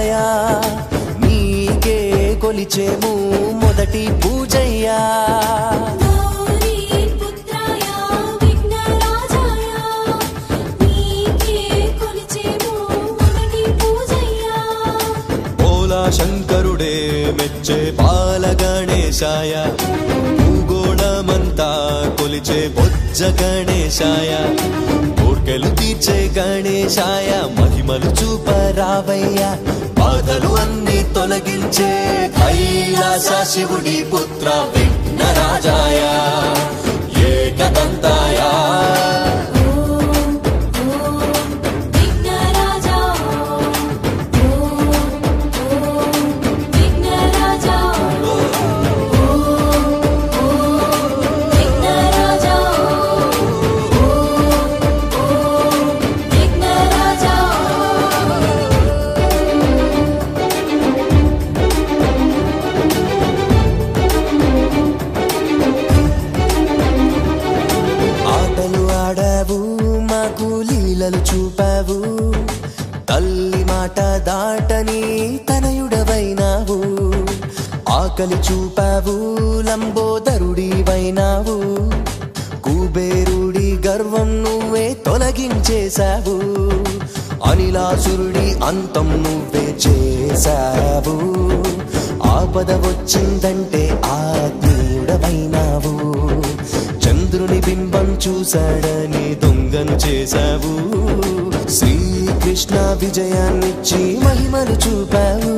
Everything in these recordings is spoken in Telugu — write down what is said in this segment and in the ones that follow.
విఘ్నరాజాయా నీకే కొలిచేము మొదటి పూజయ్యా శంకరుడే మెచ్చే బాల గణేశాయ భూగోళమంతా కొలిచే బొజ్జ గణేశాయ కోర్కెలు తీర్చే గణేశాయ మహిమలు చూపరావయ్య బాధలు అన్ని తొలగించే కైలాస శివుడి పుత్ర విఘ్నరాజాయ ఏకదంతాయ చూపావు తల్లి మాట దాటని తనయుడవైనావు ఆకలి చూపావు లంబోదరుడివైనావు కుబేరుడి గర్వం నువ్వే తొలగించేశావు అనిలాసురుడి అంతం నువ్వే చేశావు ఆపద వచ్చిందంటే ఆత్మీయుడవైనావు చంద్రుని బింబం చూశాడని దొంగను చేశావు శ్రీకృష్ణ విజయాన్నిచ్చి మహిమలు చూపావు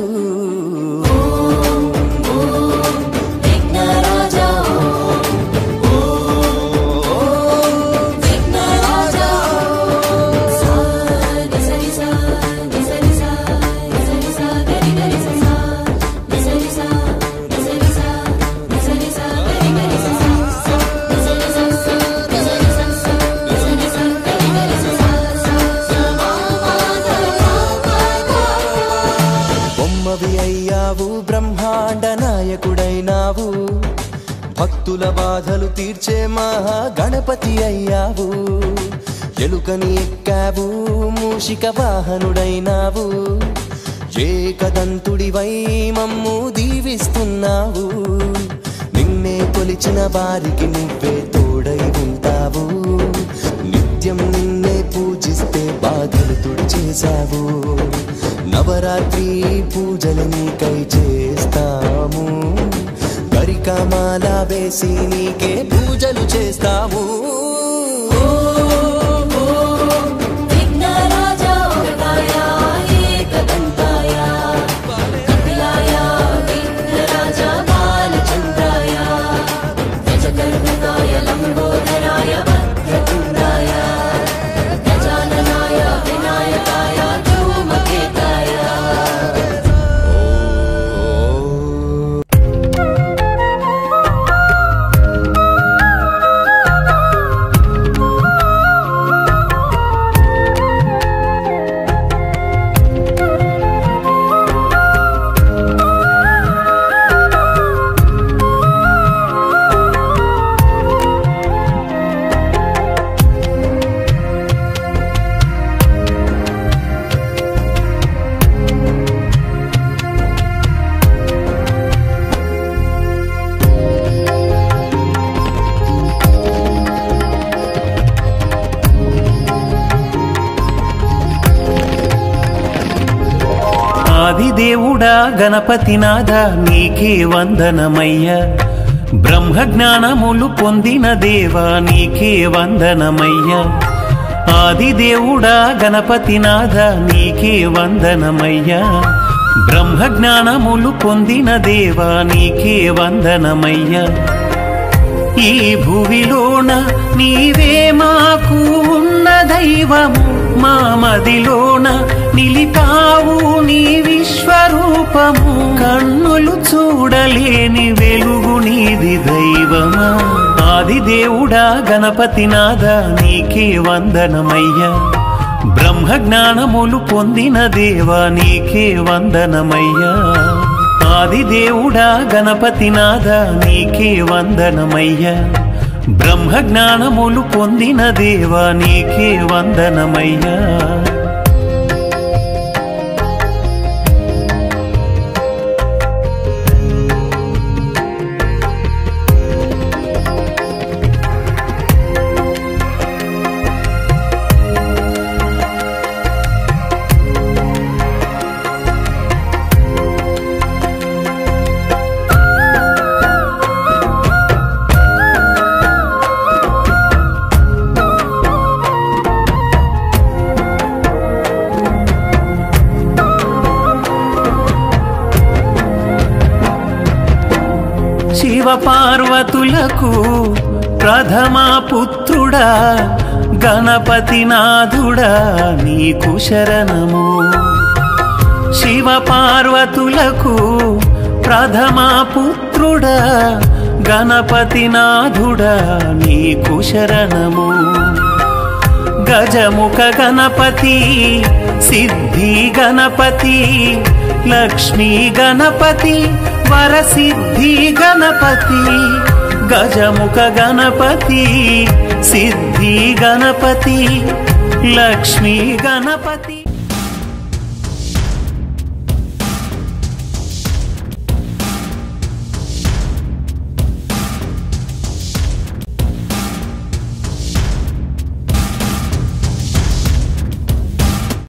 బ్రహ్మాండ నాయకుడైనావు భక్తుల బాధలు తీర్చే మహా గణపతి అయ్యావు ఎలుకని ఎక్కావు మూషిక వాహనుడైనావు ఏకదంతుడివై మమ్ము దీవిస్తున్నావు నిన్నే కొలిచిన వారికి నువ్వే తోడై ఉంటావు నిత్యం నిన్నే పూజిస్తే బాధలు తుడిచేశావు నవరాత్రి పూజలు నీకై చేస్తాము గరికమాల వేసి నీకే పూజలు చేస్తాము ఆదిదేవుడా గణపతినాథ నీకే వందనమయ్యా బ్రహ్మజ్ఞానములు పొందిన దేవా నీకే వందనమయ్యా ఆదిదేవుడా గణపతినాథ నీకే వందనమయ్యా బ్రహ్మజ్ఞానములు పొందిన దేవా నీకే వందనమయ్యా ఈ భువిలోన నీవే మాకు ఉన్న దైవము మా మదిలోన నిలిపావు నీ విశ్వరూపము కన్నులు చూడలేని వెలుగు నీది దైవమా ఆదిదేవుడా గణపతినాథ నీకే వందనమయ్యా బ్రహ్మజ్ఞానములు పొందిన దేవా నీకే వందనమయ్యా ఆదిదేవుడా గణపతినాథ నీకే వందనమయ్యా బ్రహ్మజ్ఞానములు పొందిన దేవా నీకే వందనమయ్యా శివ పార్వతులకు ప్రథమ పుత్రుడా గణపతినాథుడా నీకు శరణము. శివ పార్వతులకు ప్రథమ పుత్రుడా గణపతినాథుడా నీకు శరణము. గజముఖ గణపతి సిద్ధి గణపతి లక్ష్మీ గణపతి వరసిద్ధి గణపతి. గజముఖ గణపతి సిద్ధి గణపతి లక్ష్మీ గణపతి.